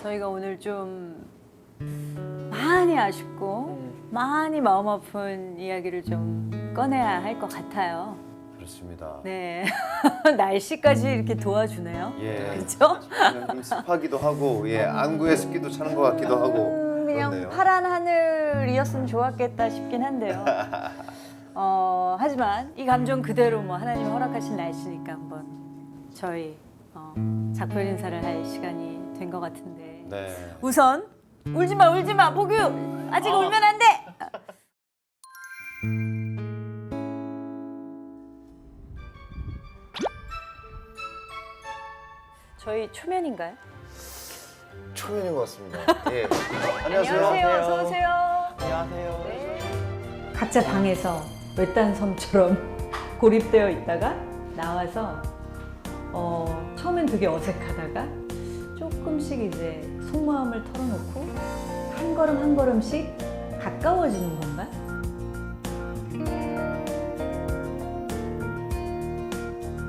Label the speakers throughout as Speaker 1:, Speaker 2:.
Speaker 1: 저희가 오늘 좀 많이 아쉽고 많이 마음 아픈 이야기를 좀 꺼내야 할 것 같아요.
Speaker 2: 그렇습니다.
Speaker 1: 네. 날씨까지 이렇게 도와주네요.
Speaker 2: 예.
Speaker 1: 그렇죠?
Speaker 2: 좀 습하기도 하고, 예, 안구에 습기도 차는 것 같기도 하고.
Speaker 1: 그냥
Speaker 2: 그렇네요.
Speaker 1: 파란 하늘이었으면 좋았겠다 싶긴 한데요. 하지만 이 감정 그대로 뭐 하나님 허락하신 날씨니까 한번 저희 작별 인사를 할 시간이 된 것 같은데
Speaker 2: 네.
Speaker 1: 우선 울지 마 보규 아직 울면 안 돼. 저희 초면인가요?
Speaker 2: 초면인 것 같습니다. 예.
Speaker 1: 안녕하세요. 어서 오세요.
Speaker 3: 안녕하세요.
Speaker 1: 네. 각자 방에서 외딴 섬처럼 고립되어 있다가 나와서 처음엔 되게 어색하다가 조금씩 이제 속마음을 털어놓고 한 걸음 한 걸음씩 가까워지는 건가?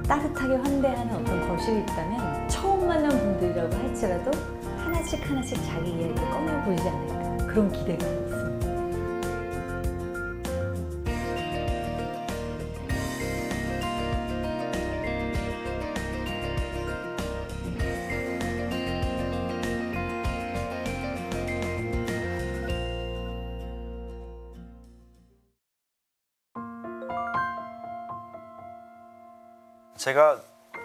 Speaker 1: 따뜻하게 환대하는 어떤 거실이 있다면 처음 만난 분들이라고 할지라도 하나씩 자기 이야기를 꺼내보이지 않을까 그런 기대가 있습니다.
Speaker 3: 제가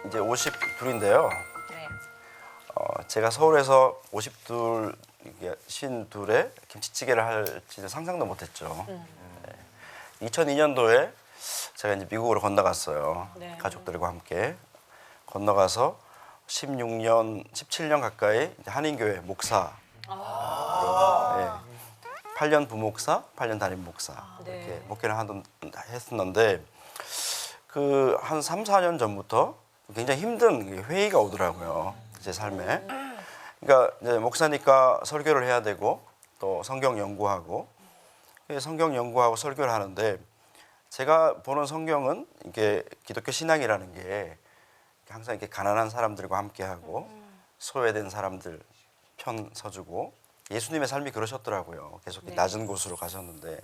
Speaker 3: 이제 52인데요.
Speaker 1: 네.
Speaker 3: 제가 서울에서 52, 52에 김치찌개를 할지는 상상도 못했죠. 네. 2002년도에 제가 이제 미국으로 건너갔어요.
Speaker 1: 네.
Speaker 3: 가족들과 함께 건너가서 16년, 17년 가까이 이제 한인교회 목사. 네. 8년 부목사, 8년 담임 목사
Speaker 1: 네.
Speaker 3: 이렇게 목회를 했었는데 그 한 3, 4년 전부터 굉장히 힘든 회의가 오더라고요. 제 삶에. 그러니까 이제 목사니까 설교를 해야 되고 또 성경 연구하고 성경 연구하고 설교를 하는데 제가 보는 성경은 이게 기독교 신앙이라는 게 항상 이렇게 가난한 사람들과 함께하고 소외된 사람들 편 서주고 예수님의 삶이 그러셨더라고요. 계속
Speaker 1: 네.
Speaker 3: 낮은 곳으로 가셨는데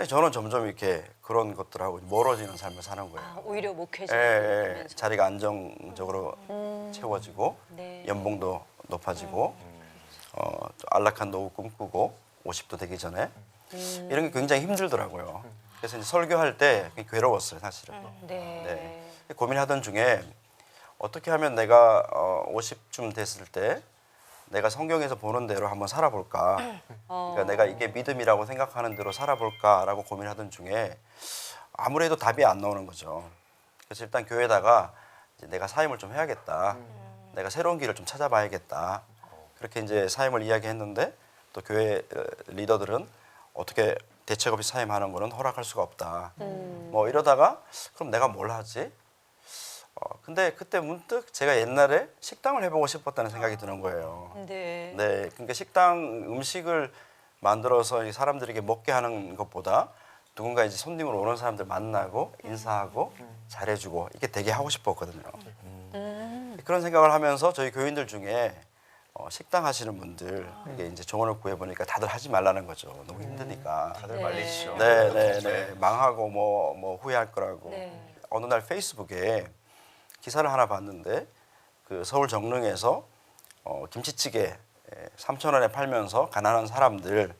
Speaker 3: 저는 점점 이렇게 그런 것들하고 멀어지는 삶을 사는 거예요.
Speaker 1: 오히려
Speaker 3: 예,
Speaker 1: 목회자.
Speaker 3: 예. 자리가 안정적으로 채워지고
Speaker 1: 네.
Speaker 3: 연봉도 높아지고 또 안락한 노후 꿈꾸고 50도 되기 전에 이런 게 굉장히 힘들더라고요. 그래서 이제 설교할 때 괴로웠어요, 사실은.
Speaker 1: 네.
Speaker 3: 고민하던 중에 어떻게 하면 내가 50쯤 됐을 때 내가 성경에서 보는 대로 한번 살아볼까. 그러니까 내가 이게 믿음이라고 생각하는 대로 살아볼까라고 고민하던 중에 아무래도 답이 안 나오는 거죠. 그래서 일단 교회에다가 이제 내가 사임을 좀 해야겠다. 내가 새로운 길을 좀 찾아봐야겠다. 그렇게 이제 사임을 이야기했는데 또 교회 리더들은 어떻게 대책 없이 사임하는 거는 허락할 수가 없다. 뭐 이러다가 그럼 내가 뭘 하지? 근데 그때 문득 제가 옛날에 식당을 해보고 싶었다는 생각이 드는 거예요.
Speaker 1: 네.
Speaker 3: 네, 그러니까 식당 음식을 만들어서 사람들에게 먹게 하는 것보다 누군가 이제 손님으로 오는 사람들 만나고 인사하고 잘해주고 이게 되게 하고 싶었거든요. 그런 생각을 하면서 저희 교인들 중에 식당 하시는 분들 이게 이제 조언을 구해보니까 다들 하지 말라는 거죠. 너무 힘드니까.
Speaker 2: 다들 말리시죠.
Speaker 3: 네. 망하고 뭐 후회할 거라고.
Speaker 1: 네.
Speaker 3: 어느 날 페이스북에 기사를 하나 봤는데 그 서울 정릉에서 김치찌개 3,000원에 팔면서 가난한 사람들,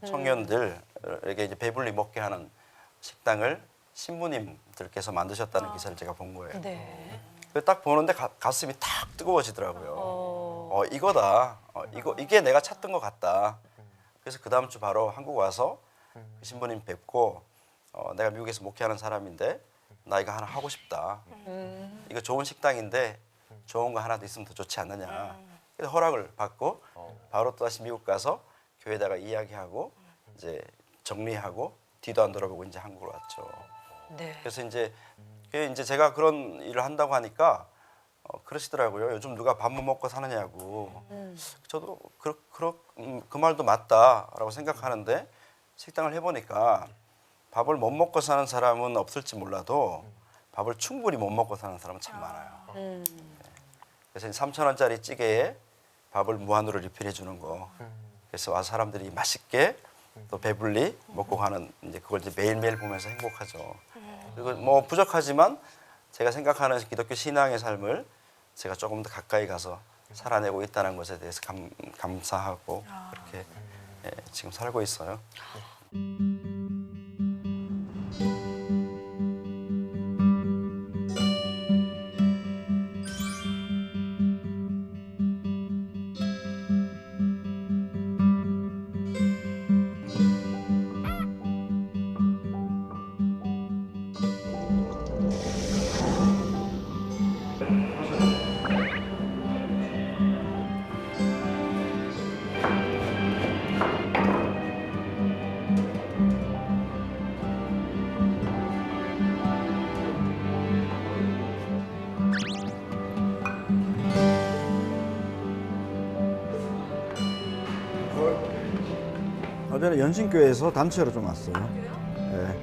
Speaker 3: 청년들에게 이제 배불리 먹게 하는 식당을 신부님들께서 만드셨다는 기사를 제가 본 거예요.
Speaker 1: 네.
Speaker 3: 딱 보는데 가슴이 탁 뜨거워지더라고요. 이거다. 이게 내가 찾던 것 같다. 그래서 그 다음 주 바로 한국 와서 그 신부님 뵙고 내가 미국에서 목회하는 사람인데 나 이거 하나 하고 싶다. 이거 좋은 식당인데 좋은 거 하나도 있으면 더 좋지 않느냐. 그래서 허락을 받고 바로 또 다시 미국 가서 교회에다가 이야기하고 이제 정리하고 뒤도 안 돌아보고 이제 한국으로 왔죠.
Speaker 1: 네.
Speaker 3: 그래서 이제 제가 그런 일을 한다고 하니까 그러시더라고요. 요즘 누가 밥 못 먹고 사느냐고. 저도 그 말도 맞다라고 생각하는데 식당을 해보니까 밥을 못 먹고 사는 사람은 없을지 몰라도 밥을 충분히 못 먹고 사는 사람은 참 많아요. 그래서 3,000원짜리 찌개에 밥을 무한으로 리필해 주는 거. 그래서 와서 사람들이 맛있게 또 배불리 먹고 가는 이제 그걸 이제 매일매일 보면서 행복하죠. 그리고 뭐 부족하지만 제가 생각하는 기독교 신앙의 삶을 제가 조금 더 가까이 가서 살아내고 있다는 것에 대해서 감사하고 그렇게 예, 지금 살고 있어요.
Speaker 4: 어제는 연신교회에서 단체로 좀 왔어요. 네.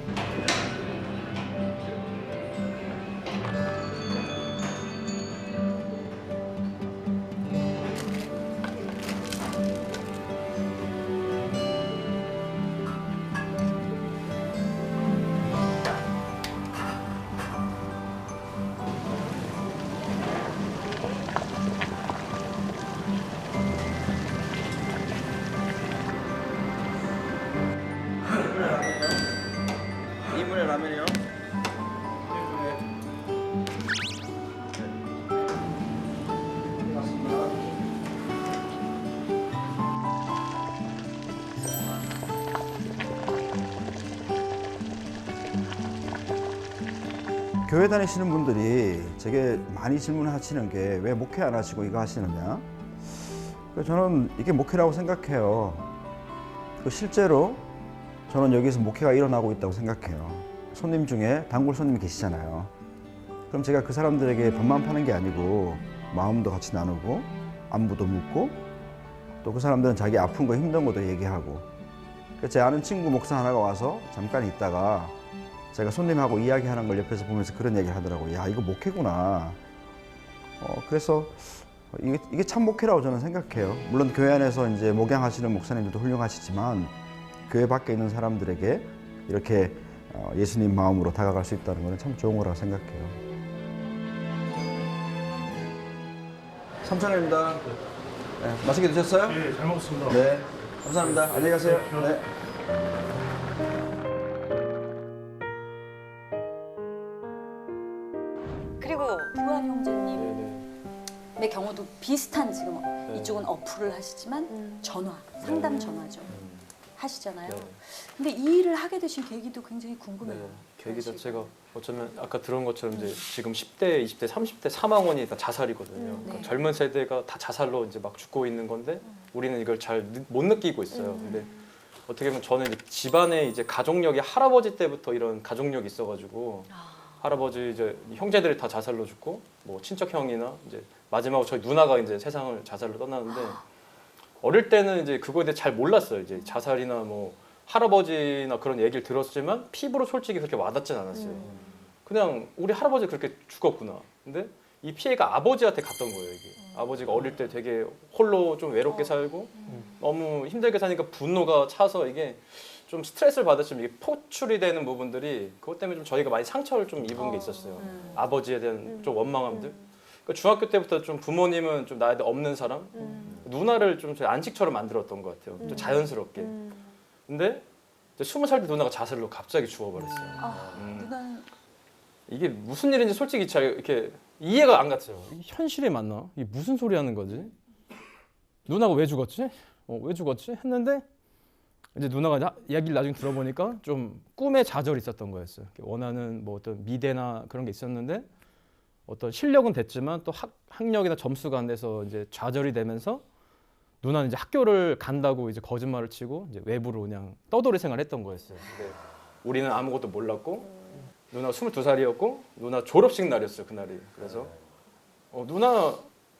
Speaker 4: 이분의 라면이요? 교회 다니시는 분들이 되게 많이 질문하시는 게 왜 목회 안 하시고 이거 하시느냐? 저는 이게 목회라고 생각해요. 실제로 저는 여기서 목회가 일어나고 있다고 생각해요. 손님 중에 단골 손님이 계시잖아요. 그럼 제가 그 사람들에게 밥만 파는 게 아니고 마음도 같이 나누고 안부도 묻고 또 그 사람들은 자기 아픈 거 힘든 것도 얘기하고 제 아는 친구 목사 하나가 와서 잠깐 있다가 제가 손님하고 이야기하는 걸 옆에서 보면서 그런 얘기를 하더라고요. 야, 이거 목회구나. 그래서 이게 참 목회라고 저는 생각해요. 물론 교회 안에서 이제 목양하시는 목사님들도 훌륭하시지만 교회 밖에 있는 사람들에게 이렇게 예수님 마음으로 다가갈 수 있다는 것은 참 좋은 거라고 생각해요. 삼천원입니다. 네, 맛있게 드셨어요?
Speaker 5: 네, 잘 먹었습니다.
Speaker 4: 네, 감사합니다. 안녕히 가세요. 네.
Speaker 1: 그리고 부한 형제님의 경우도 비슷한 지금 이쪽은 어플을 하시지만 전화, 상담 전화죠. 하시잖아요. 근데 이 일을 하게 되신 계기도 굉장히 궁금해요.
Speaker 5: 계기 자체가 어쩌면 아까 들은 것처럼 이제 지금 10대, 20대, 30대 사망원이 다 자살이거든요. 그러니까 젊은 세대가 다 자살로 이제 막 죽고 있는 건데 우리는 이걸 잘 못 느끼고 있어요. 근데 어떻게 보면 저는 이제 집안에 이제 가족력이 할아버지 때부터 이런 가족력이 있어가지고 할아버지 이제 형제들이 다 자살로 죽고 뭐 친척 형이나 이제 마지막으로 저희 누나가 이제 세상을 자살로 떠나는데 어릴 때는 이제 그거에 대해 잘 몰랐어요. 이제 자살이나 뭐 할아버지나 그런 얘기를 들었지만 피부로 솔직히 그렇게 와닿진 않았어요. 그냥 우리 할아버지 그렇게 죽었구나. 근데 이 피해가 아버지한테 갔던 거예요. 이게 아버지가 어릴 때 되게 홀로 좀 외롭게 살고 너무 힘들게 사니까 분노가 차서 이게 좀 스트레스를 받았지만 이게 포출이 되는 부분들이 그것 때문에 좀 저희가 많이 상처를 좀 입은 게 있었어요. 아버지에 대한 좀 원망함들. 그러니까 중학교 때부터 좀 부모님은 좀 나한테 없는 사람, 누나를 좀 안식처럼 만들었던 것 같아요. 좀 자연스럽게. 근데 이제 20살 때 누나가 자살로 갑자기 죽어버렸어요.
Speaker 1: 누나는
Speaker 5: 이게 무슨 일인지 솔직히 잘 이렇게 이해가 안 갔어요. 이게 현실에 맞나? 이게 무슨 소리 하는 거지? 누나가 왜 죽었지? 왜 죽었지? 했는데 이제 누나가 이야기를 나중에 들어보니까 좀 꿈에 좌절이 있었던 거였어요. 원하는 뭐 어떤 미대나 그런 게 있었는데 어떤 실력은 됐지만 또 학력이나 점수가 안 돼서 이제 좌절이 되면서 누나는 이제 학교를 간다고 이제 거짓말을 치고 이제 외부로 그냥 떠돌이 생활을 했던 거였어요. 근데 우리는 아무것도 몰랐고 누나 22살이었고 누나 졸업식 날이었어요, 그날이. 그래서 누나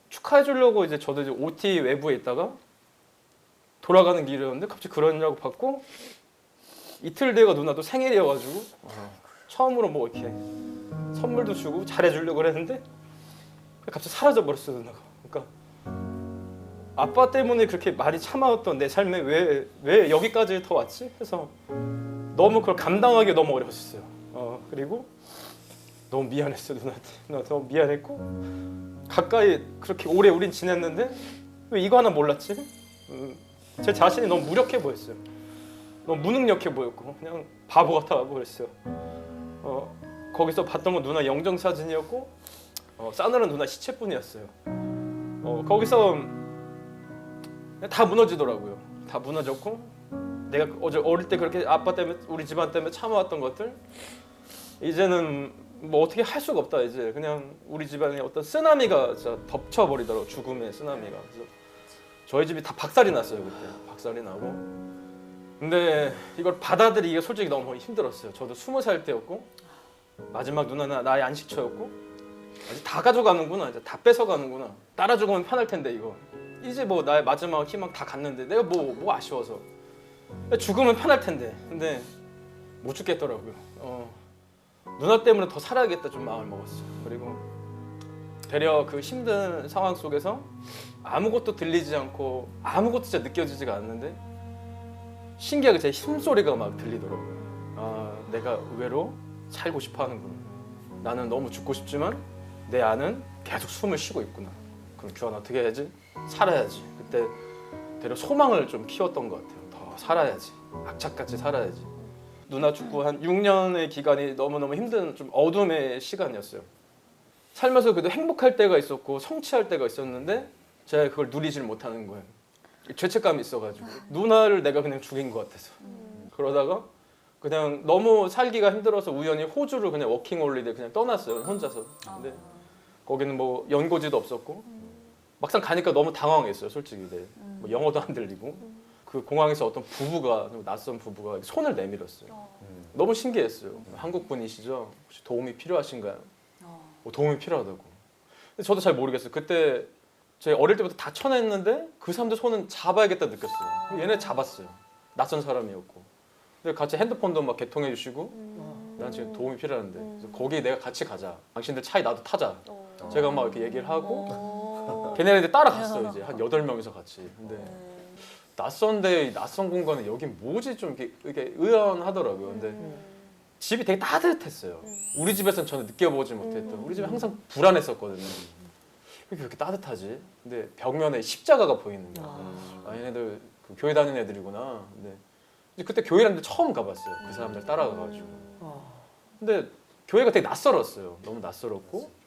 Speaker 5: 축하해 주려고 이제 저도 이제 OT 외부에 있다가 돌아가는 길이었는데 갑자기 그런 연락을 받고 이틀 뒤가 누나도 생일이어가지고 처음으로 뭐 이렇게 선물도 주고 잘해주려고 그랬는데 갑자기 사라져 버렸어요, 누나가. 그러니까 아빠 때문에 그렇게 많이 참아왔던 내 삶에 왜 여기까지 더 왔지? 그래서 너무 그걸 감당하기 너무 어려웠어요. 그리고 너무 미안했어 누나한테. 누나 너무 미안했고 가까이 그렇게 오래 우린 지냈는데 왜 이거 하나 몰랐지? 제 자신이 너무 무력해 보였어요. 너무 무능력해 보였고 그냥 바보 같아 보였어요. 거기서 봤던 건 누나 영정 사진이었고 싸늘한 누나 시체뿐이었어요. 거기서 다 무너지더라고요. 다 무너졌고 내가 어제 어릴 때 그렇게 아빠 때문에 우리 집안 때문에 참아왔던 것들 이제는 뭐 어떻게 할 수가 없다. 이제 그냥 우리 집안에 어떤 쓰나미가 진짜 덮쳐버리더라고. 죽음의 쓰나미가. 그래서 저희 집이 다 박살이 났어요. 그때 박살이 나고 근데 이걸 받아들이기가 솔직히 너무 힘들었어요. 저도 20살 때였고 마지막 누나는 나의 안식처였고 이제 다 가져가는구나. 이제 다 뺏어가는구나. 따라 죽으면 편할 텐데 이거 이제 뭐 나의 마지막 희망 다 갔는데 내가 뭐 아쉬워서 죽으면 편할 텐데 근데 못 죽겠더라고요. 누나 때문에 더 살아야겠다 좀 마음을 먹었어요. 그리고 되려 그 힘든 상황 속에서 아무것도 들리지 않고 아무것도 진짜 느껴지지가 않는데 신기하게 제 힘소리가 막 들리더라고요. 내가 의외로 살고 싶어 하는구나. 나는 너무 죽고 싶지만 내 안은 계속 숨을 쉬고 있구나. 그럼 규환아 어떻게 해야지? 살아야지. 그때 되려 소망을 좀 키웠던 것 같아요. 더 살아야지. 악착같이 살아야지. 누나 죽고 한 6년의 기간이 너무너무 힘든 좀 어둠의 시간이었어요. 살면서 그래도 행복할 때가 있었고 성취할 때가 있었는데 제가 그걸 누리질 못하는 거예요. 죄책감이 있어가지고 누나를 내가 그냥 죽인 것 같아서 그러다가 그냥 너무 살기가 힘들어서 우연히 호주를 그냥 워킹홀리데이 그냥 떠났어요. 혼자서. 근데 거기는 뭐 연고지도 없었고 막상 가니까 너무 당황했어요. 솔직히 뭐 영어도 안 들리고 그 공항에서 어떤 부부가 낯선 부부가 손을 내밀었어요. 너무 신기했어요. 한국 분이시죠? 혹시 도움이 필요하신가요? 도움이 필요하다고. 근데 저도 잘 모르겠어요. 그때 제가 어릴 때부터 다 쳐냈는데 그 사람들 손은 잡아야겠다 느꼈어요. 얘네 잡았어요. 낯선 사람이었고. 근데 같이 핸드폰도 막 개통해 주시고 난 지금 도움이 필요한데 그래서 거기 내가 같이 가자. 당신들 차에 나도 타자. 제가 막 이렇게 얘기를 하고 걔네들 따라갔어요. 이제 한 8명이서 같이. 근데 낯선데 낯선 공간에 여긴 뭐지 좀 이렇게 의아하더라고요. 근데 집이 되게 따뜻했어요. 우리 집에서는 저는 느껴보지 못했던. 우리 집은 항상 불안했었거든요. 왜 이렇게 따뜻하지? 근데 벽면에 십자가가 보이는 거예요. 얘네들 그 교회 다니는 애들이구나. 근데 이제 그때 교회라는 데 처음 가봤어요. 그 사람들 따라가가지고. 근데 교회가 되게 낯설었어요. 너무 낯설었고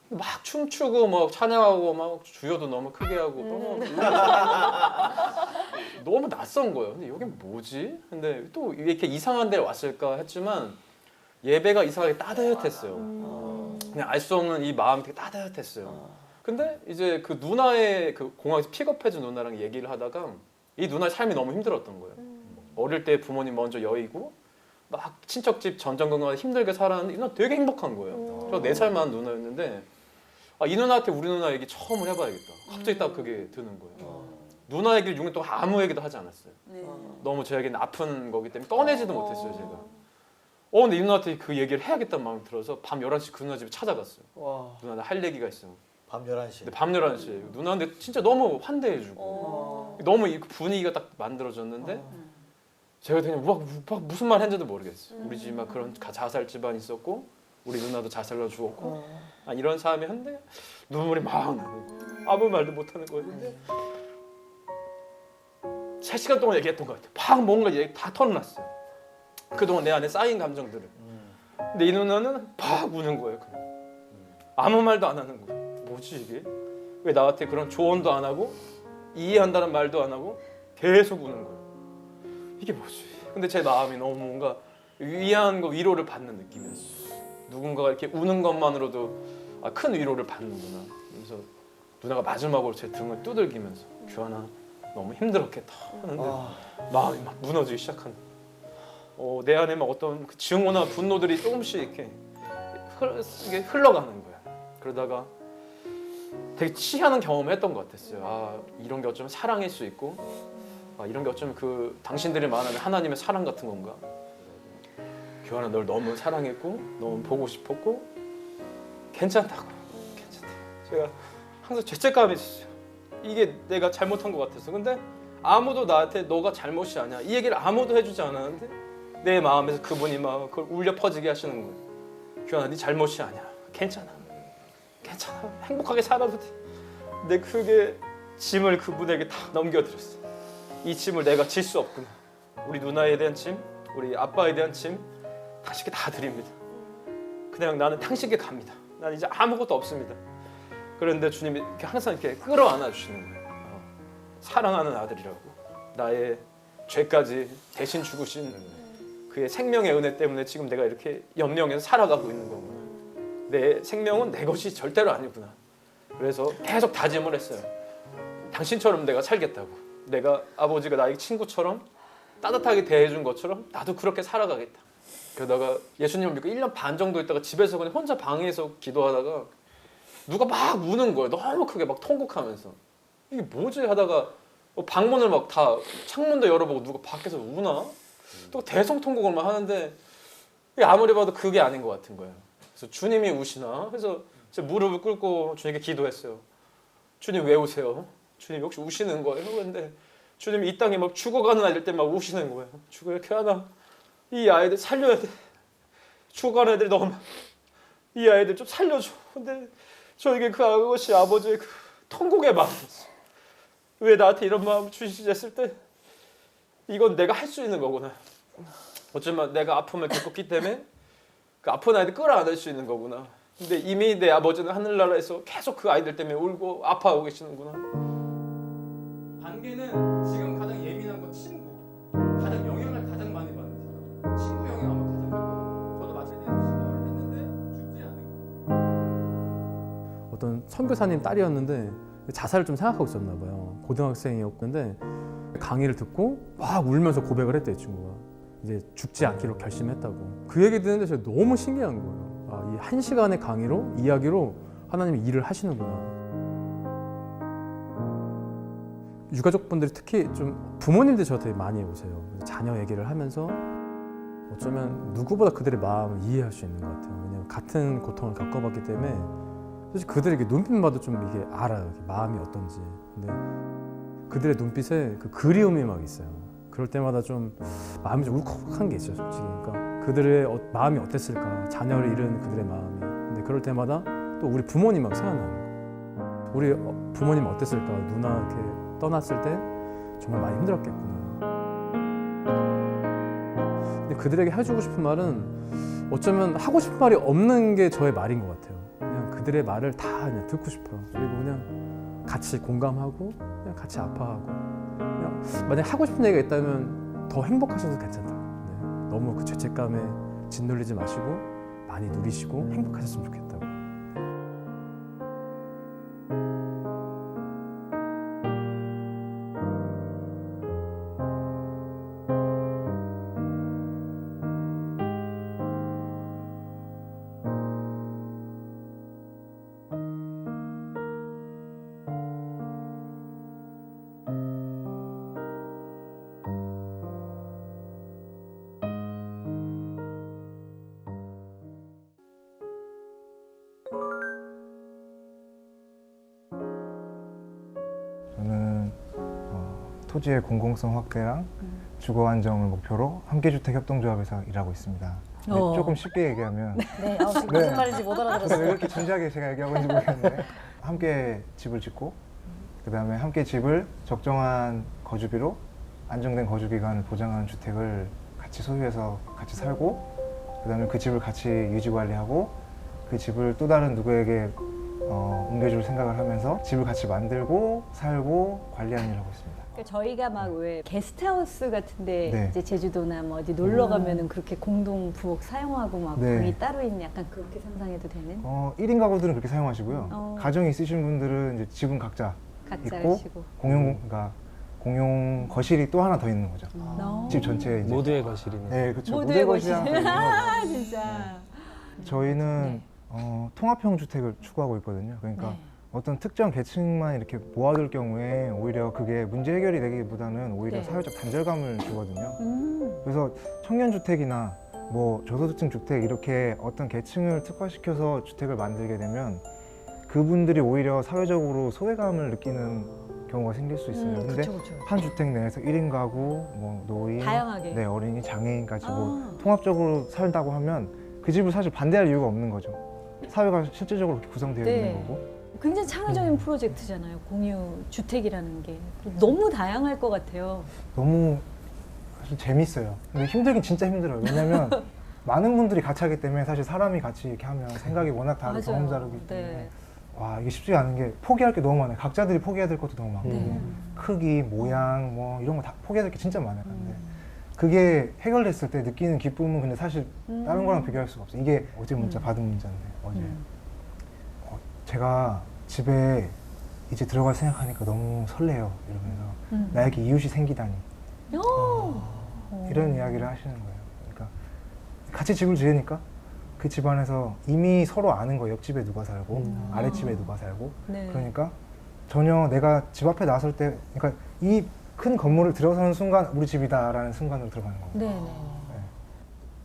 Speaker 5: 막 춤추고 막 찬양하고 막 주여도 너무 크게 하고 너무 낯선 거예요. 근데 여긴 뭐지? 근데 또 이렇게 이상한 데 왔을까 했지만 예배가 이상하게 따뜻했어요. 그냥 알 수 없는 이 마음이 되게 따뜻했어요. 근데 이제 그 누나의 그 공항에서 픽업해준 누나랑 얘기를 하다가 이 누나의 삶이 너무 힘들었던 거예요. 어릴 때 부모님 먼저 여의고 막 친척집 전전긍긍하게 힘들게 살았는데 이 누나 되게 행복한 거예요. 저 4살 많은 누나였는데 이 누나한테 우리 누나 얘기 처음으로 해봐야겠다. 갑자기 딱 그게 드는 거예요. 누나 얘기를 6년 동안 아무 얘기도 하지 않았어요. 너무 저에게는 아픈 거기 때문에 꺼내지도 못했어요. 제가. 근데 이 누나한테 그 얘기를 해야겠다는 마음이 들어서 밤 11시 그 누나 집에 찾아갔어요. 누나 나 할 얘기가 있어.
Speaker 6: 밤 11시.
Speaker 5: 근데 밤 11시에 누나한테 진짜 너무 환대해주고 너무 이 분위기가 딱 만들어졌는데 제가 그냥 막 무슨 말 했는지도 모르겠어요. 우리 집이 막 그런 자살 집안이 있었고 우리 누나도 자살로 죽었고 이런 사람이 한데 눈물이 막 나고 아무 말도 못하는 거였는데 3시간 동안 얘기했던 것 같아요. 막 뭔가 얘기 다 털어놨어요. 그동안 내 안에 쌓인 감정들을. 근데 이 누나는 막 우는 거예요. 그냥. 아무 말도 안 하는 거예요. 뭐지 이게? 왜 나한테 그런 조언도 안 하고 이해한다는 말도 안 하고 계속 우는 거예요. 이게 뭐지? 근데 제 마음이 너무 뭔가 위안 거 위로를 받는 느낌이었어요. 누군가가 이렇게 우는 것만으로도 큰 위로를 받는구나. 그래서 누나가 마지막으로 제 등을 두들기면서 규환아 너무 힘들었겠다 하는데 마음이 막 무너지기 시작하는. 내 안에 막 어떤 그 증오나 분노들이 조금씩 이렇게 흘러가는 거야. 그러다가 되게 치하는 경험을 했던 것 같았어요. 이런 게 어쩌면 사랑일 수 있고 이런 게 어쩌면 그 당신들이 말하는 하나님의 사랑 같은 건가. 규환아 널 너무 사랑했고 너무 보고 싶었고 괜찮다고. 괜찮다. 제가 항상 죄책감이 있었어요. 이게 내가 잘못한 것 같았어. 근데 아무도 나한테 너가 잘못이 아니야 이 얘기를 아무도 해주지 않았는데 내 마음에서 그분이 막 그걸 울려 퍼지게 하시는 거예요. 규환아 네 잘못이 아니야. 괜찮아. 행복하게 살아도 돼. 근데 그게 짐을 그분에게 다 넘겨드렸어. 이 짐을 내가 질 수 없구나. 우리 누나에 대한 짐, 우리 아빠에 대한 짐 당신께 다 드립니다. 그냥 나는 당신께 갑니다. 난 이제 아무것도 없습니다. 그런데 주님이 이렇게 항상 이렇게 끌어안아 주시는 거예요. 사랑하는 아들이라고. 나의 죄까지 대신 죽으신 그의 생명의 은혜 때문에 지금 내가 이렇게 연명해서 살아가고 있는 거구나. 내 생명은 내 것이 절대로 아니구나. 그래서 계속 다짐을 했어요. 당신처럼 내가 살겠다고. 내가 아버지가 나의 친구처럼 따뜻하게 대해준 것처럼 나도 그렇게 살아가겠다. 그러다가 예수님을 믿고 1년 반 정도 있다가 집에서 그냥 혼자 방에서 기도하다가 누가 막 우는 거예요. 너무 크게 막 통곡하면서. 이게 뭐지 하다가 방문을 막 다 창문도 열어보고 누가 밖에서 우나? 또 대성통곡을 막 하는데 아무리 봐도 그게 아닌 것 같은 거예요. 그래서 주님이 우시나? 그래서 제가 무릎을 꿇고 주님께 기도했어요. 주님 왜 우세요? 주님 혹시 우시는 거예요? 그런데 주님이 이 땅에 막 죽어가는 아이들 때 막 우시는 거예요. 죽어야 캐나 이 아이들 살려야 돼. 죽어가는 애들 너무 많아. 이 아이들 좀 살려줘. 근데 저에게 그것이 아버지의 그 통곡의 마음이었어. 왜 나한테 이런 마음 주시지 했을 때 이건 내가 할 수 있는 거구나. 어쩌면 내가 아픔을 겪었기 때문에 그 아픈 아이들 끌어안을 수 있는 거구나. 근데 이미 내 아버지는 하늘나라에서 계속 그 아이들 때문에 울고 아파하고 계시는구나. 관계는 지금 가장 예민한 건 친구. 가장 영향을 가장 많이 받는 사람. 친구 영향 아마 가장 많이 받아요. 저도 마찬가지로 시도를 했는데 죽지 않은. 어떤 선교사님 딸이었는데 자살을 좀 생각하고 있었나 봐요. 고등학생이었는데 강의를 듣고 막 울면서 고백을 했대, 이 친구가. 이제 죽지 않기로 결심했다고. 그 얘기 듣는데 제가 너무 신기한 거예요. 아, 이 1시간의 강의로, 이야기로 하나님이 일을 하시는구나. 유가족분들이 특히 좀 부모님들이 저한테 많이 오세요. 자녀 얘기를 하면서 어쩌면 누구보다 그들의 마음을 이해할 수 있는 것 같아요. 왜냐면 같은 고통을 겪어봤기 때문에 사실 그들에게 눈빛만 봐도 좀 이게 알아요. 이게 마음이 어떤지. 근데 그들의 눈빛에 그 그리움이 막 있어요. 그럴 때마다 좀 마음이 좀 울컥한 게 있어요, 솔직히. 그러니까 그들의 마음이 어땠을까, 자녀를 잃은 그들의 마음이. 근데 그럴 때마다 또 우리 부모님 막 생각나는 거예요. 우리 부모님 어땠을까, 누나 이렇게 떠났을 때 정말 많이 힘들었겠구나. 근데 그들에게 해주고 싶은 말은 어쩌면 하고 싶은 말이 없는 게 저의 말인 것 같아요. 그냥 그들의 말을 다 그냥 듣고 싶어요. 그리고 그냥 같이 공감하고 그냥 같이 아파하고 그냥 만약 하고 싶은 얘기가 있다면 더 행복하셔도 괜찮다고. 네. 너무 그 죄책감에 짓눌리지 마시고 많이 누리시고 행복하셨으면 좋겠다고.
Speaker 6: 저는 토지의 공공성 확대랑 주거 안정을 목표로 함께주택협동조합에서 일하고 있습니다. 근데 조금 쉽게 얘기하면
Speaker 1: 네, 지금 무슨 말인지 못
Speaker 6: 왜
Speaker 1: 알아들었어요.
Speaker 6: 이렇게 진지하게 제가 얘기하고 있는지 모르겠는데 함께 집을 짓고 그다음에 함께 집을 적정한 거주비로 안정된 거주기간을 보장하는 주택을 같이 소유해서 같이 살고 그다음에 그 집을 같이 유지관리하고 그 집을 또 다른 누구에게 옮겨줄 생각을 하면서 집을 같이 만들고 살고 관리하는 일을 하고 있습니다.
Speaker 7: 그러니까 저희가 막 왜 게스트하우스 같은데
Speaker 6: 네.
Speaker 7: 이제 제주도나 뭐 어디 놀러 가면은 그렇게 공동 부엌 사용하고 막
Speaker 6: 네.
Speaker 7: 방이 따로 있는 약간 그렇게 상상해도 되는
Speaker 6: 1인 가구들은 그렇게 사용하시고요. 가정이 있으신 분들은 이제 집은 각자
Speaker 7: 각자
Speaker 6: 있고
Speaker 7: 하시고
Speaker 6: 그러니까 공용 거실이 또 하나 더 있는 거죠. 집 전체에 이제
Speaker 8: 모두의 거실이네.
Speaker 6: 네, 그렇죠.
Speaker 7: 모두의
Speaker 6: 거실이 하나 더 있는 거죠.
Speaker 7: 진짜
Speaker 6: 저희는 통합형 주택을 추구하고 있거든요. 그러니까 어떤 특정 계층만 이렇게 모아둘 경우에 오히려 그게 문제 해결이 되기보다는 오히려
Speaker 7: 네.
Speaker 6: 사회적 단절감을 주거든요. 그래서 청년주택이나 뭐 저소득층 주택 이렇게 어떤 계층을 특화시켜서 주택을 만들게 되면 그분들이 오히려 사회적으로 소외감을 느끼는 경우가 생길 수 있어요. 근데
Speaker 7: 그쵸, 그쵸.
Speaker 6: 한 주택 내에서 1인 가구, 뭐 노인,
Speaker 7: 다양하게.
Speaker 6: 네, 어린이, 장애인까지 뭐
Speaker 7: 아.
Speaker 6: 통합적으로 살다고 하면 그 집을 사실 반대할 이유가 없는 거죠. 사회가 실제적으로 그렇게 구성되어
Speaker 7: 네.
Speaker 6: 있는 거고.
Speaker 7: 굉장히 창의적인 프로젝트잖아요. 공유 주택이라는 게 너무 다양할 것 같아요.
Speaker 6: 너무 사실 재밌어요. 근데 힘들긴 진짜 힘들어요. 왜냐면 많은 분들이 같이 하기 때문에 사실 사람이 같이 이렇게 하면 생각이 워낙 다르고
Speaker 7: 맞아요.
Speaker 6: 경험 다르기 때문에
Speaker 7: 네.
Speaker 6: 와 이게 쉽지가 않은 게 포기할 게 너무 많아요. 각자들이 포기해야 될 것도 너무 많고
Speaker 7: 네.
Speaker 6: 크기, 모양 뭐 이런 거 다 포기해야 될 게 진짜 많아요. 근데 그게 해결됐을 때 느끼는 기쁨은 근데 사실 다른 거랑 비교할 수가 없어요. 이게 어제 문자 받은 문자인데 어제 제가 집에 이제 들어갈 생각하니까 너무 설레요 이러면서 나에게 이웃이 생기다니 이런 이야기를 하시는 거예요. 그러니까 같이 집을 지으니까 그 집안에서 이미 서로 아는 거예요. 옆집에 누가 살고 아랫집에 누가 살고
Speaker 7: 네.
Speaker 6: 그러니까 전혀 내가 집 앞에 나설 때 그러니까 이 큰 건물을 들어서는 순간 우리 집이다라는 순간으로 들어가는 거예요.
Speaker 7: 네, 네.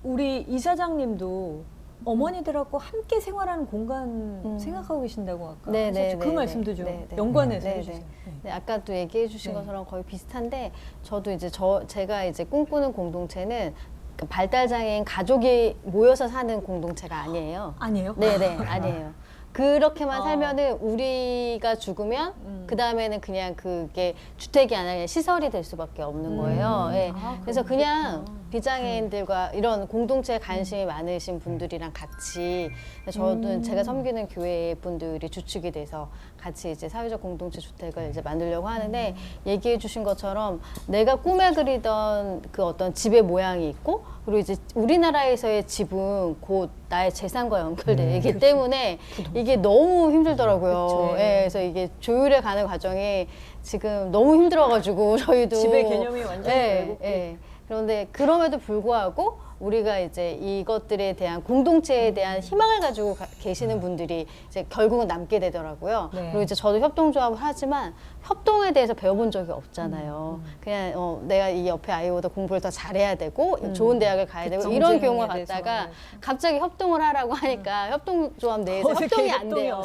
Speaker 7: 우리 이사장님도 어머니들하고 함께 생활하는 공간 생각하고 계신다고 아까
Speaker 8: 네, 네,
Speaker 7: 하셨죠? 그
Speaker 8: 네,
Speaker 7: 말씀도
Speaker 8: 네,
Speaker 7: 좀
Speaker 8: 네, 네.
Speaker 7: 연관해서
Speaker 8: 네,
Speaker 7: 해주세요.
Speaker 8: 네. 네, 아까도 얘기해 주신
Speaker 7: 네.
Speaker 8: 것처럼 거의 비슷한데 저도 이제 제가 이제 꿈꾸는 공동체는 그 발달 장애인 가족이 모여서 사는 공동체가 아니에요.
Speaker 7: 아니에요?
Speaker 8: 네네 아니에요. 그렇게만
Speaker 7: 어.
Speaker 8: 살면은 우리가 죽으면 그 다음에는 그냥 그게 주택이 아니라 그냥 시설이 될 수밖에 없는 거예요. 예. 그래서 그냥 비장애인들과 이런 공동체에 관심이 많으신 분들이랑 같이 저도 제가 섬기는 교회 분들이 주축이 돼서 같이 이제 사회적 공동체 주택을 이제 만들려고 하는데 얘기해 주신 것처럼 내가 꿈에 그리던 그 어떤 집의 모양이 있고 그리고 이제 우리나라에서의 집은 곧 나의 재산과 연결되기 때문에 이게 너무 힘들더라고요.
Speaker 7: 그쵸.
Speaker 8: 예, 그래서 이게 조율해 가는 과정이 지금 너무 힘들어가지고 저희도
Speaker 7: 집의 개념이 완전히
Speaker 8: 예,
Speaker 7: 왜곡돼.
Speaker 8: 예. 그런데 그럼에도 불구하고 우리가 이제 이것들에 대한 공동체에 대한 희망을 가지고 계시는 분들이 이제 결국은 남게 되더라고요.
Speaker 7: 네.
Speaker 8: 그리고 이제 저도 협동조합을 하지만 협동에 대해서 배워본 적이 없잖아요. 그냥 내가 이 옆에 아이보다 공부를 더 잘해야 되고 좋은 대학을 가야 되고 이런
Speaker 7: 경쟁에
Speaker 8: 경우가
Speaker 7: 대해서.
Speaker 8: 갔다가 갑자기 협동을 하라고 하니까 협동조합 내에서 협동이 안 돼요.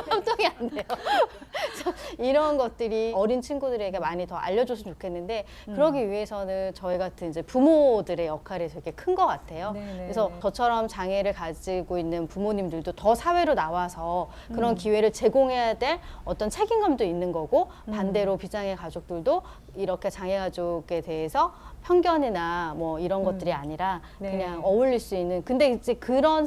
Speaker 8: 협동이 안 돼요. 그래서 이런 것들이 어린 친구들에게 많이 더 알려줬으면 좋겠는데 그러기 위해서는 저희 같은 이제 부모들의 역할이 되게 큰 것 같아요.
Speaker 7: 네네.
Speaker 8: 그래서 저처럼 장애를 가지고 있는 부모님들도 더 사회로 나와서 그런 기회를 제공해야 될 어떤 책임감도 있는 거고 반대로 비장애 가족들도 이렇게 장애 가족에 대해서 편견이나 뭐 이런 것들이 아니라
Speaker 7: 네.
Speaker 8: 그냥 어울릴 수 있는 근데 이제 그런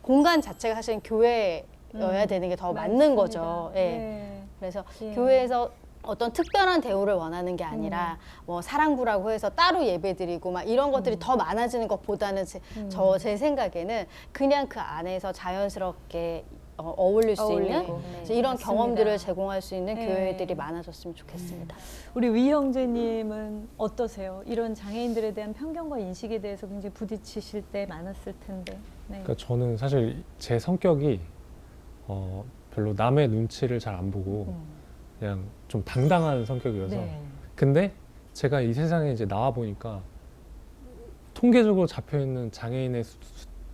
Speaker 8: 공간 자체가 사실은 교회여야 되는 게 더 맞는 거죠. 예.
Speaker 7: 네.
Speaker 8: 그래서
Speaker 7: 예.
Speaker 8: 교회에서 어떤 특별한 대우를 원하는 게 아니라 뭐 사랑부라고 해서 따로 예배드리고 막 이런 것들이 더 많아지는 것보다는 제 생각에는 그냥 그 안에서 자연스럽게 어울릴 수 있는
Speaker 7: 어울리고.
Speaker 8: 이제 이런
Speaker 7: 맞습니다.
Speaker 8: 경험들을 제공할 수 있는
Speaker 7: 네.
Speaker 8: 교회들이 많아졌으면 좋겠습니다.
Speaker 7: 우리 위 형제님은 어떠세요? 이런 장애인들에 대한 편견과 인식에 대해서 굉장히 부딪히실 때 많았을 텐데. 네.
Speaker 9: 그러니까 저는 사실 제 성격이 별로 남의 눈치를 잘 안 보고 그냥 좀 당당한 성격이어서
Speaker 7: 네.
Speaker 9: 근데 제가 이 세상에 이제 나와 보니까 통계적으로 잡혀 있는 장애인의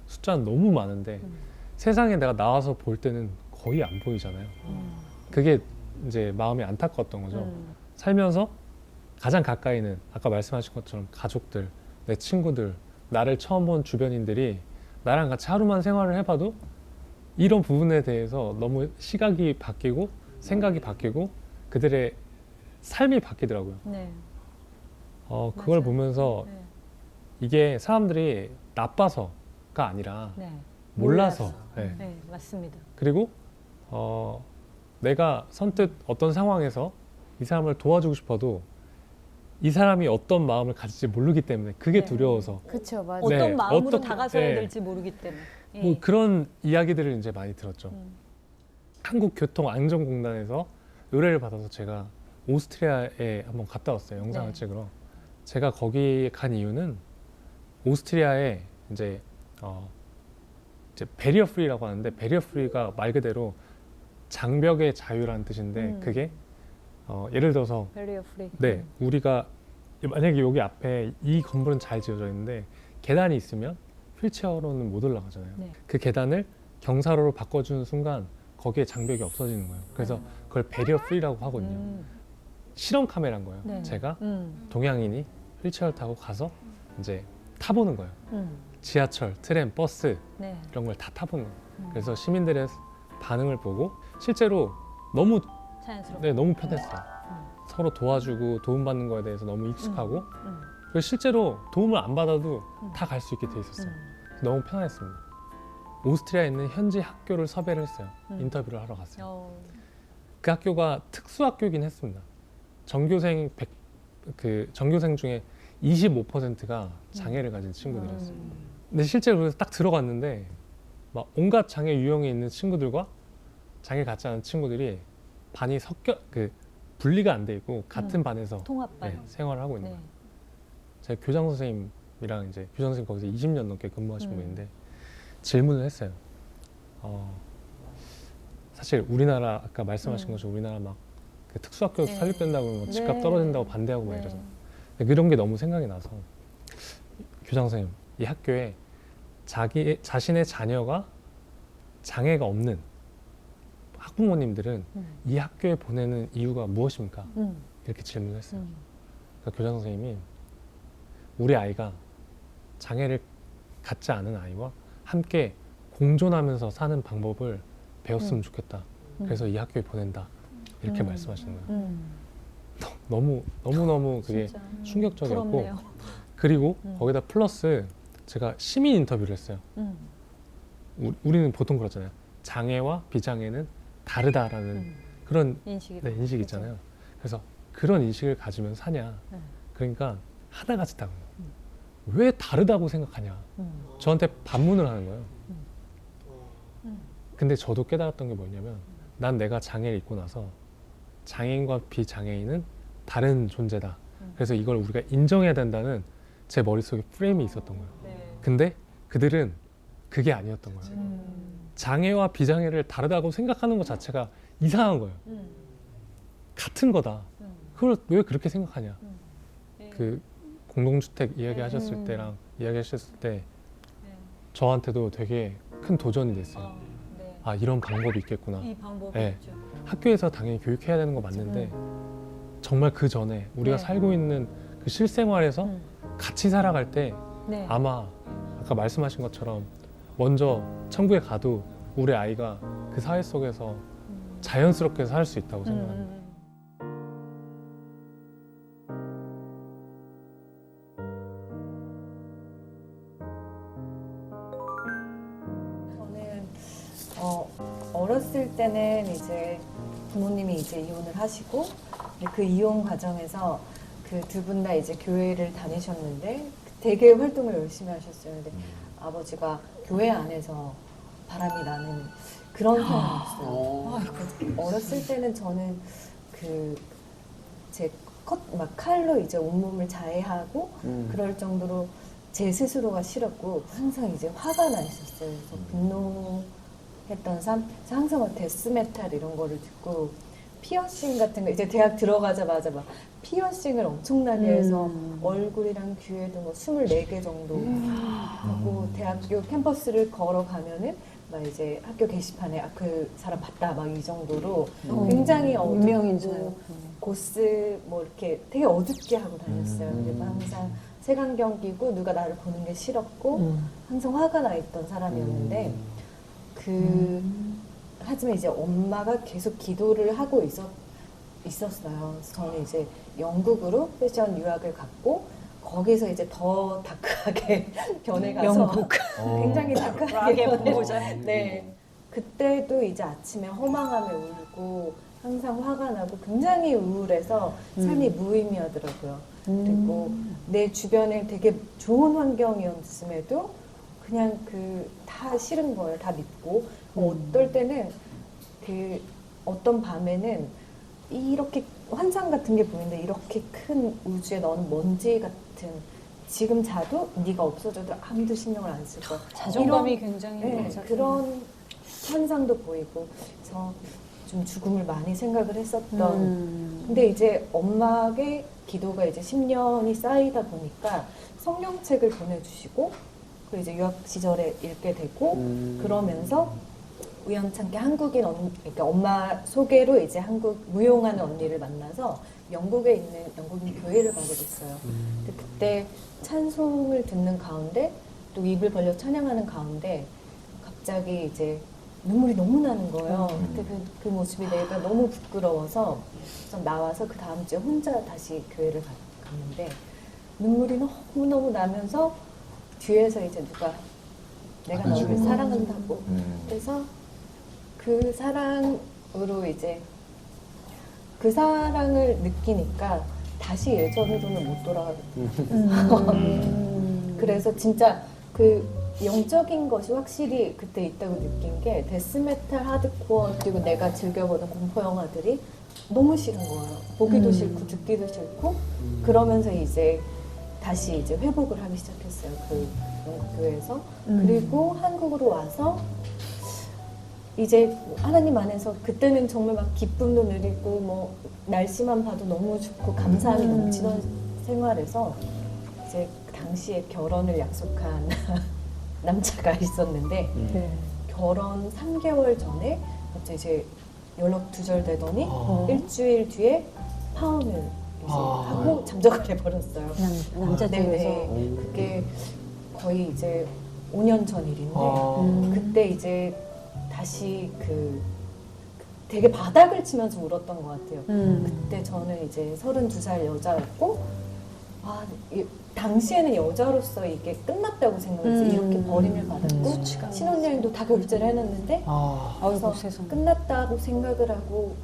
Speaker 9: 숫자는 너무 많은데 세상에 내가 나와서 볼 때는 거의 안 보이잖아요. 그게 이제 마음이 안타까웠던 거죠. 살면서 가장 가까이는 아까 말씀하신 것처럼 가족들, 내 친구들, 나를 처음 본 주변인들이 나랑 같이 하루만 생활을 해봐도 이런 부분에 대해서 너무 시각이 바뀌고 생각이 바뀌고 그들의 삶이 바뀌더라고요.
Speaker 7: 네.
Speaker 9: 그걸
Speaker 7: 맞아요.
Speaker 9: 보면서
Speaker 7: 네.
Speaker 9: 이게 사람들이 나빠서가 아니라
Speaker 7: 네.
Speaker 9: 몰라서. 네.
Speaker 7: 네, 맞습니다.
Speaker 9: 그리고 내가 선뜻 어떤 상황에서 이 사람을 도와주고 싶어도 이 사람이 어떤 마음을 가질지 모르기 때문에 그게
Speaker 7: 네.
Speaker 9: 두려워서
Speaker 8: 그렇죠, 맞아요.
Speaker 7: 어떤
Speaker 9: 네,
Speaker 7: 마음으로
Speaker 9: 어떻게-
Speaker 7: 다가서야
Speaker 9: 네.
Speaker 7: 될지 모르기 때문에. 예.
Speaker 9: 뭐 그런 이야기들을 이제 많이 들었죠. 한국교통안전공단에서 의뢰를 받아서 제가 오스트리아에 한번 갔다 왔어요. 영상을
Speaker 7: 네.
Speaker 9: 찍으러. 제가 거기 간 이유는 오스트리아에 이제 베리어 프리라고 하는데 베리어 프리가 말 그대로 장벽의 자유라는 뜻인데 그게 예를 들어서
Speaker 7: 베리어 프리.
Speaker 9: 네 우리가 만약에 여기 앞에 이 건물은 잘 지어져 있는데 계단이 있으면 휠체어로는 못 올라가잖아요.
Speaker 7: 네.
Speaker 9: 그 계단을 경사로로 바꿔주는 순간 거기에 장벽이 없어지는 거예요. 그래서 그걸 배리어 프리라고 하거든요. 실험 카메라인 거예요.
Speaker 7: 네.
Speaker 9: 제가 동양인이 휠체어를 타고 가서 이제 타보는 거예요. 지하철, 트램, 버스
Speaker 7: 네.
Speaker 9: 이런 걸 다 타보는 거예요. 그래서 시민들의 반응을 보고 실제로 너무
Speaker 7: 자연스럽게.
Speaker 9: 네, 너무 편했어요. 서로 도와주고 도움받는 거에 대해서 너무 익숙하고 그리고 실제로 도움을 안 받아도 다 갈 수 있게 돼 있었어요. 너무 편했습니다. 오스트리아에 있는 현지 학교를 섭외를 했어요. 인터뷰를 하러 갔어요. 그 학교가 특수학교이긴 했습니다. 전교생 전교생 중에 25%가 장애를 가진 친구들이었어요. 근데 실제로 그래서 딱 들어갔는데 막 온갖 장애 유형이 있는 친구들과 장애 갖지 않은 친구들이 반이 분리가 안 돼 있고 같은 반에서
Speaker 7: 통합반.
Speaker 9: 네, 생활을 하고 있는
Speaker 7: 네.
Speaker 9: 거예요. 제가 교장 선생님이랑 이제 교장 선생님 거기서 20년 넘게 근무하신 분인데 질문을 했어요. 사실 우리나라 아까 말씀하신 것처럼 우리나라 막 그 특수학교
Speaker 7: 네.
Speaker 9: 설립된다고 뭐 집값
Speaker 7: 네.
Speaker 9: 떨어진다고 반대하고 막
Speaker 7: 네.
Speaker 9: 이러잖아요. 근데 그런 게 너무 생각이 나서 교장 선생님 이 학교에 자신의 자녀가 장애가 없는 학부모님들은 이 학교에 보내는 이유가 무엇입니까? 이렇게 질문을 했어요. 그러니까 교장 선생님이 우리 아이가 장애를 갖지 않은 아이와 함께 공존하면서 사는 방법을 배웠으면 좋겠다. 그래서 이 학교에 보낸다. 이렇게 말씀하시는 거예요. 너무 그게
Speaker 7: 진짜.
Speaker 9: 충격적이었고
Speaker 7: 부럽네요.
Speaker 9: 그리고 거기다 플러스 제가 시민 인터뷰를 했어요. 우리는 보통 그렇잖아요. 장애와 비장애는 다르다라는 그런
Speaker 7: 인식이
Speaker 9: 인식이 있잖아요. 그래서 그런 인식을 가지면 사냐. 그러니까 하나같이 다른 거예요. 왜 다르다고 생각하냐. 저한테 반문을 하는 거예요. 근데 저도 깨달았던 게 뭐냐면 난 내가 장애를 입고 나서 장애인과 비장애인은 다른 존재다. 그래서 이걸 우리가 인정해야 된다는 제 머릿속에 프레임이 있었던 거예요. 근데 그들은 그게 아니었던 거예요. 장애와 비장애를 다르다고 생각하는 것 자체가 이상한 거예요. 같은 거다. 그걸 왜 그렇게 생각하냐. 그 공동주택 이야기하셨을 때랑 이야기하셨을 때 저한테도 되게 큰 도전이 됐어요. 아, 이런 방법이 있겠구나.
Speaker 7: 이 방법이
Speaker 9: 네.
Speaker 7: 있죠.
Speaker 9: 학교에서 당연히 교육해야 되는 거 맞는데 정말 그 전에 우리가
Speaker 7: 네.
Speaker 9: 살고 있는 그 실생활에서 같이 살아갈 때
Speaker 7: 네.
Speaker 9: 아마 아까 말씀하신 것처럼 먼저 천국에 가도 우리 아이가 그 사회 속에서 자연스럽게 살 수 있다고 생각합니다.
Speaker 10: 저는 어렸을 때는 이제 부모님이 이제 이혼을 하시고 그 이혼 과정에서 그 두 분 다 이제 교회를 다니셨는데 되게 활동을 열심히 하셨어요. 근데 아버지가 교회 안에서 바람이 나는 그런 상황이었어요. 어렸을 때는 저는 막 칼로 이제 온몸을 자해하고 그럴 정도로 제 스스로가 싫었고 항상 이제 화가 나 있었어요. 그래서 분노했던 삶. 그래서 항상 막 데스메탈 이런 거를 듣고 피어싱 같은 거 이제 대학 들어가자마자 막 피어싱을 엄청나게 해서 얼굴이랑 귀에도 뭐 24개 정도 하고 대학교 캠퍼스를 걸어가면은 막 이제 학교 게시판에 그 사람 봤다 막 이 정도로 굉장히 어둡고 고스 뭐 이렇게 되게 어둡게 하고 다녔어요. 그리고 항상 색안경 끼고 누가 나를 보는 게 싫었고 항상 화가 나 있던 사람이었는데 하지만 이제 엄마가 계속 기도를 하고 있었어요. 저는 이제 영국으로 패션 유학을 갔고 거기서 이제 더 다크하게 변해가서 굉장히 다크하게 변해서 네. 그때도 이제 아침에 허망함에 울고 항상 화가 나고 굉장히 우울해서 삶이 무의미하더라고요. 그리고 내 주변에 되게 좋은 환경이었음에도 그냥 다 싫은 거예요. 다 믿고 어떨 때는 어떤 밤에는 이렇게 환상 같은 게 보이는데 이렇게 큰 우주에 너는 먼지 같은 지금 자도 네가 없어져도 아무도 신경을 안 쓸 거야.
Speaker 7: 자존감이 굉장히
Speaker 10: 그런 현상도 보이고 그래서 좀 죽음을 많이 생각을 했었던 근데 이제 엄마의 기도가 이제 10년이 쌓이다 보니까 성경책을 보내주시고 그 이제 유학 시절에 읽게 되고 그러면서 우연찮게 한국인 그러니까 엄마 소개로 이제 한국 무용하는 언니를 만나서 영국에 있는 영국인 교회를 가게 됐어요. 근데 그때 찬송을 듣는 가운데 또 입을 벌려 찬양하는 가운데 갑자기 이제 눈물이 너무 나는 거예요. 그때 그 모습이 내가 너무 부끄러워서 좀 나와서 그 다음 주에 혼자 다시 교회를 갔는데 눈물이 너무너무 나면서 뒤에서 이제 누가 내가 너를 사랑한다고 그래서 그 사랑으로 이제 그 사랑을 느끼니까 다시 예전으로는 못 돌아가거든요. 그래서 진짜 그 영적인 것이 확실히 그때 있다고 느낀 게 데스메탈, 하드코어 그리고 내가 즐겨보던 공포 영화들이 너무 싫은 거예요. 보기도 싫고 듣기도 싫고 그러면서 이제 다시 이제 회복을 하기 시작했어요. 그 영국 교회에서 그리고 한국으로 와서 이제 하나님 안에서 그때는 정말 막 기쁨도 누리고 뭐 날씨만 봐도 너무 좋고 감사함이 넘치던 생활에서 이제 당시에 결혼을 약속한 남자가 있었는데 결혼 3개월 전에 갑자기 이제 연락 두절되더니 일주일 뒤에 파혼을 이제 하고 잠적을 해버렸어요.
Speaker 1: 남자
Speaker 10: 네네. 그게 거의 이제 5년 전 일인데 그때 이제 다시 그 되게 바닥을 치면서 울었던 것 같아요. 그때 저는 이제 32살 여자였고 당시에는 여자로서 이게 끝났다고 생각했어요. 이렇게 버림을 받았고 신혼여행도 다 결제를 해놨는데 그래서 끝났다고 생각을 하고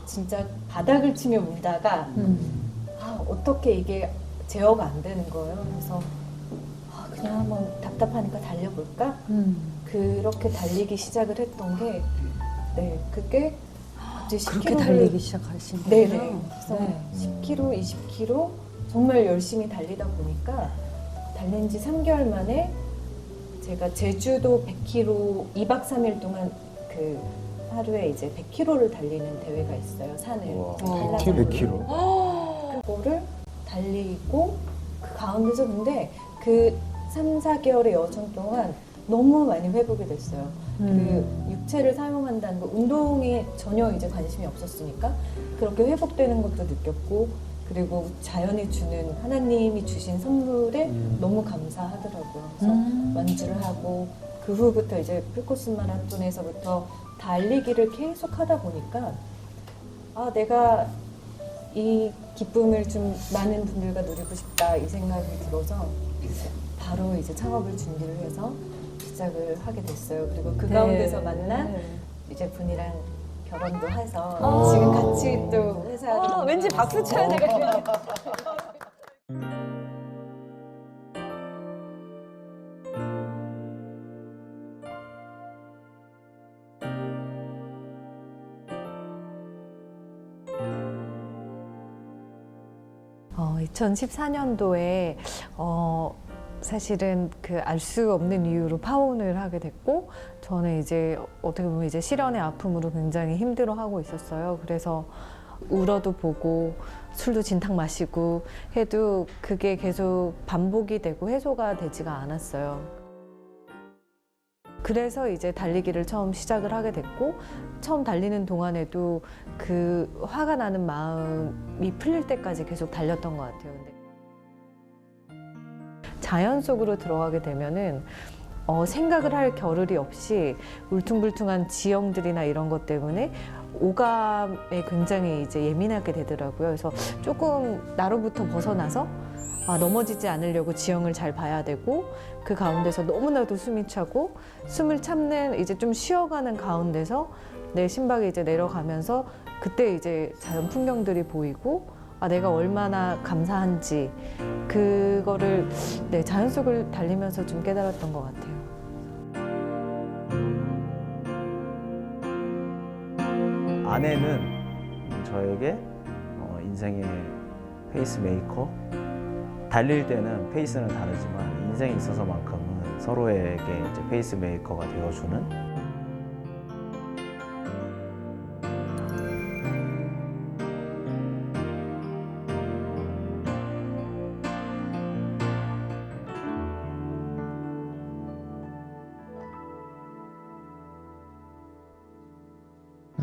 Speaker 10: 진짜 바닥을 치며 울다가 어떻게 이게 제어가 안 되는 거예요. 그래서 그냥 한번 답답하니까 달려볼까? 그렇게 달리기 시작을 했던 게 그게 이제
Speaker 1: 그렇게 달리기 시작하신 거예요?
Speaker 10: 네네. 그래서 10km, 20km 정말 열심히 달리다 보니까 달린 지 3개월 만에 제가 제주도 100km 2박 3일 동안 그 하루에 이제 100km를 달리는 대회가 있어요. 산을.
Speaker 4: 100km?
Speaker 10: 그거를 달리고 그 가운데서 근데 그 3, 4개월의 여정 동안 너무 많이 회복이 됐어요. 그 육체를 사용한다는 거, 운동에 전혀 이제 관심이 없었으니까 그렇게 회복되는 것도 느꼈고 그리고 자연이 주는 하나님이 주신 선물에 너무 감사하더라고요. 그래서 완주를 하고 그 후부터 이제 풀코스 마라톤에서부터 달리기를 계속 하다 보니까 내가 이 기쁨을 좀 많은 분들과 누리고 싶다 이 생각이 들어서 바로 이제 창업을 준비를 해서 시작을 하게 됐어요. 그리고 그 가운데서 만난 이제 분이랑 결혼도 해서 지금 같이 또 회사를
Speaker 1: 왠지 박수 쳐야 되겠네요.
Speaker 11: 어, 2014년도에 사실은 그 알 수 없는 이유로 파혼을 하게 됐고 저는 이제 어떻게 보면 이제 실연의 아픔으로 굉장히 힘들어하고 있었어요. 그래서 울어도 보고 술도 진탕 마시고 해도 그게 계속 반복이 되고 해소가 되지가 않았어요. 그래서 이제 달리기를 처음 시작을 하게 됐고 처음 달리는 동안에도 그 화가 나는 마음이 풀릴 때까지 계속 달렸던 것 같아요. 근데 자연 속으로 들어가게 되면은 생각을 할 겨를이 없이 울퉁불퉁한 지형들이나 이런 것 때문에 오감에 굉장히 이제 예민하게 되더라고요. 그래서 조금 나로부터 벗어나서 넘어지지 않으려고 지형을 잘 봐야 되고 그 가운데서 너무나도 숨이 차고 숨을 참는 이제 좀 쉬어가는 가운데서 내 심박이 이제 내려가면서 그때 이제 자연 풍경들이 보이고 내가 얼마나 감사한지 그거를 자연 속을 달리면서 좀 깨달았던 것 같아요.
Speaker 12: 아내는 저에게 인생의 페이스메이커. 달릴 때는 페이스는 다르지만 인생에 있어서만큼은 서로에게 이제 페이스메이커가 되어주는.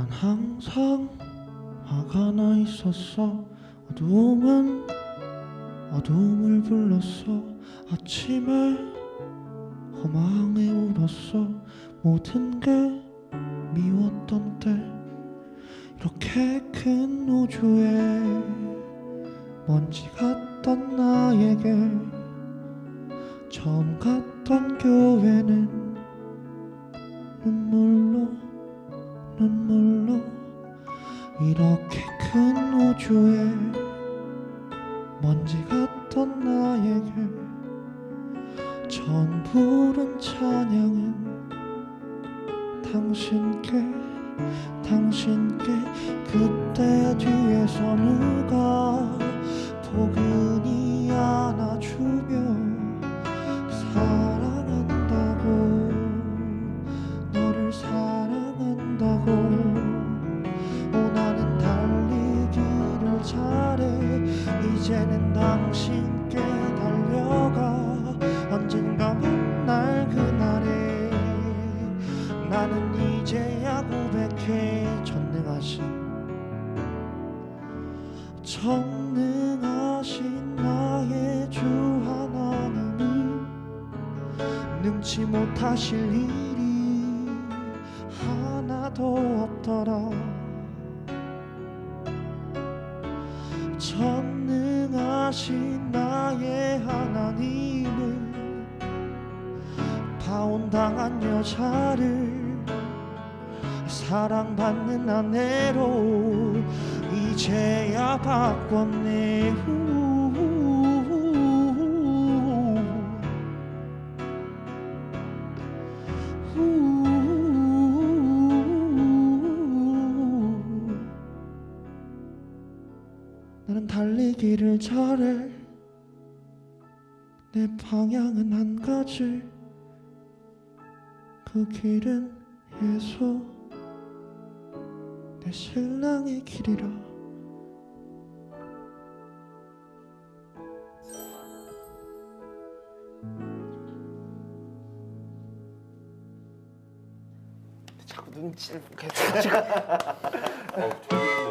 Speaker 13: 난 항상 화가 나 있었어. 어두움은 어두움을 불렀어. 아침에 허망에 울었어. 모든 게 미웠던 때 이렇게 큰 우주에 먼지 같던 나에게 처음 갔던 교회는 눈물로 이렇게 큰 우주에 먼지 같던 나에게 처음 부른 찬양은 당신께 그때 뒤에서 누가 포근히 안아주며 사랑한다고 너를 사랑한다고 나는 달리기를 잘해. 이제는 당신께 달려가. 언젠가 만날 그날에 나는 이제야 고백해. 전능하신 나의 주 하나님이 능치 못하실 일이 하나도 없더라. 전능하신 나의 하나님은 파혼당한 여자를 사랑받는 아내로 이제야 바꿨네. 나는 달리기를 잘해. 내 방향은 한 가지. 그 길은 예수 내 신랑의 길이라.
Speaker 2: 자꾸 눈치를 보게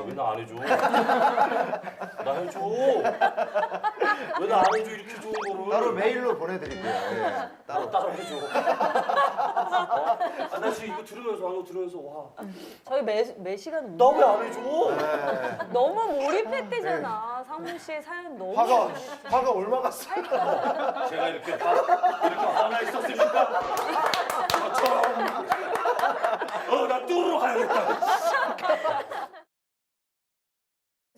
Speaker 14: 왜 나 안 해줘? 나 해줘. 왜 나 안 해줘 이렇게 좋은 거를?
Speaker 2: 따로 메일로 보내드릴게요. 예.
Speaker 14: 따로 해줘. 나 지금 이거 들으면서 하는 거 들으면서 와.
Speaker 1: 저희 매 시간
Speaker 14: 나 왜 안 해줘?
Speaker 1: 너무 몰입했대잖아. 상훈 씨의 사연 너무.
Speaker 2: 화가 올라갔어.
Speaker 14: 제가 이렇게 화나 있었습니까? 저처럼. 나 뚜루로 가야겠다.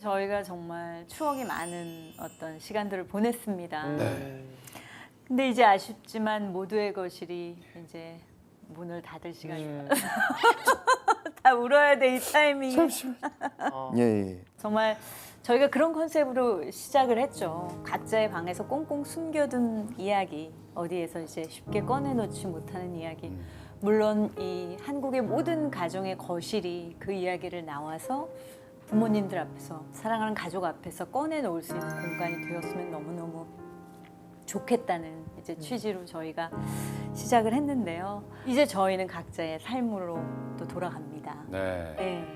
Speaker 1: 저희가 정말 추억이 많은 어떤 시간들을 보냈습니다.
Speaker 2: 네.
Speaker 1: 근데 이제 아쉽지만 모두의 거실이 이제 문을 닫을 시간입니다. 다 울어야 돼, 이 타이밍.
Speaker 2: 예.
Speaker 1: 정말 저희가 그런 컨셉으로 시작을 했죠. 각자의 방에서 꽁꽁 숨겨둔 이야기, 어디에서 이제 쉽게 꺼내놓지 못하는 이야기. 물론 이 한국의 모든 가정의 거실이 그 이야기를 나와서 부모님들 앞에서, 사랑하는 가족 앞에서 꺼내놓을 수 있는 공간이 되었으면 너무너무 좋겠다는 이제 취지로 저희가 시작을 했는데요. 이제 저희는 각자의 삶으로 또 돌아갑니다.
Speaker 2: 네.
Speaker 1: 네.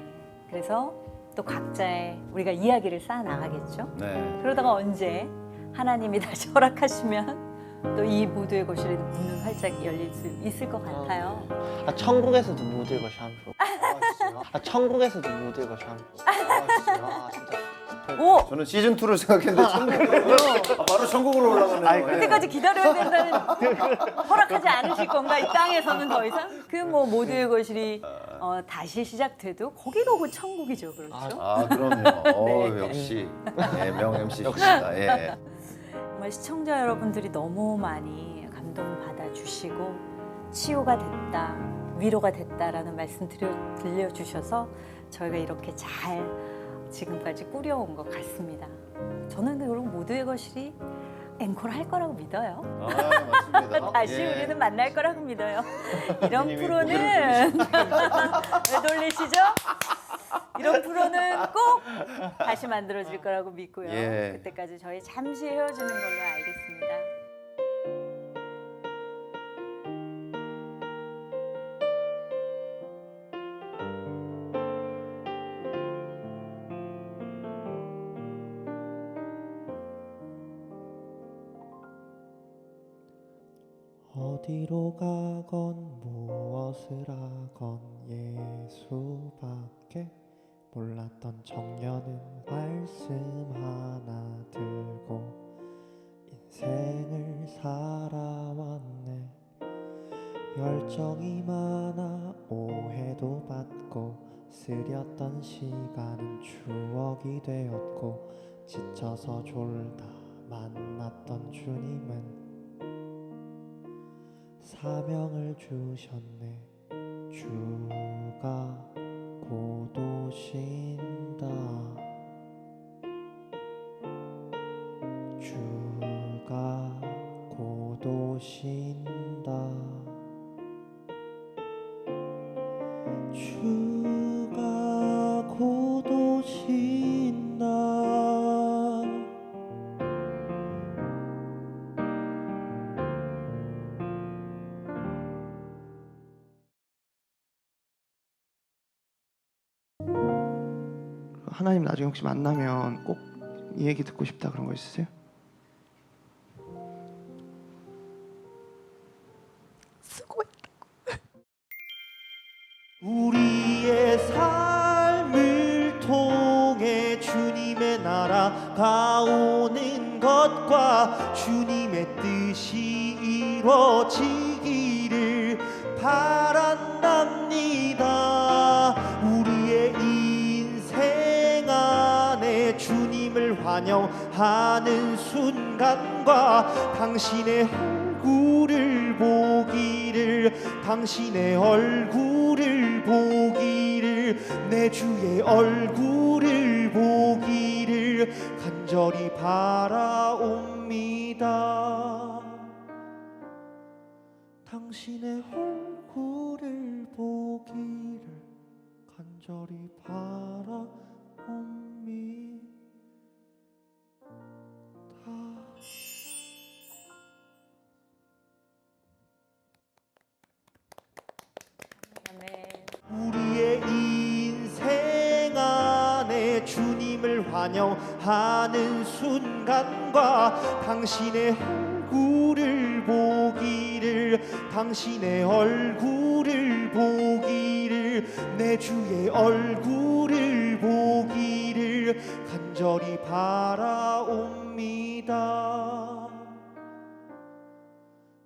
Speaker 1: 그래서 또 각자의 우리가 이야기를 쌓아 나가겠죠.
Speaker 2: 네.
Speaker 1: 그러다가 언제 하나님이 다시 허락하시면 또 이 모두의 거실에 문은 활짝 열릴 수 있을 것 같아요.
Speaker 13: 천국에서도 모두의 것이 한 표. 천국에서도 모두의 것이 한 표. 진짜.
Speaker 1: 오!
Speaker 2: 저는 시즌 2를 생각했는데 바로 천국으로 올라가네요.
Speaker 1: 그때까지 기다려야 된다는 허락하지 않으실 건가? 이 땅에서는 더 이상? 그 뭐 모두의 거실이 다시 시작돼도 거기가 곧 천국이죠, 그렇죠?
Speaker 2: 그럼요.
Speaker 1: 네.
Speaker 2: 역시 명 MC십니다. 예.
Speaker 1: 정말 시청자 여러분들이 너무 많이 감동받아 주시고 치유가 됐다, 위로가 됐다라는 말씀 들려주셔서 저희가 이렇게 잘 지금까지 꾸려온 것 같습니다. 저는 그리고 모두의 거실이 앵콜 할 거라고 믿어요.
Speaker 2: 맞습니다.
Speaker 1: 다시
Speaker 2: 예.
Speaker 1: 우리는 만날 거라고 믿어요. 이런
Speaker 2: 님이
Speaker 1: 프로는 왜 돌리시죠? 이런 프로는 꼭 다시 만들어질 거라고 믿고요.
Speaker 2: 예.
Speaker 1: 그때까지 저희 잠시 헤어지는 걸로 알겠습니다.
Speaker 13: 어디로 가건 무엇을 하건 예수밖에 몰랐던 청년은 말씀 하나 들고 인생을 살아왔네. 열정이 많아 오해도 받고 쓰렸던 시간은 추억이 되었고 지쳐서 졸다 만났던 주님은 사명을 주셨네. 주가 곧 오신다. 주가 곧 오신다. 주가 곧 오신다.
Speaker 15: 하나님 나중에 혹시 만나면 꼭 이 얘기 듣고 싶다 그런 거 있으세요?
Speaker 13: 우리의 삶을 통해 주님의 나라가 오는 것과 주님의 뜻이 이루어지기를 바란답니다. 우리의 인생 안에 주님을 환영하는 순간과 당신의 얼굴을 보기를, 당신의 얼굴을 보기를, 내 주의 얼굴을 보기를 간절히 바라옵니다. 당신의 얼굴을 보기를 간절히 바라옵니다. 우리의 인생 안에 주님을 환영하는 순간과 당신의 얼굴을 보기를, 당신의 얼굴을 보기를, 내 주의 얼굴을 보기를 간절히 바라옵니다.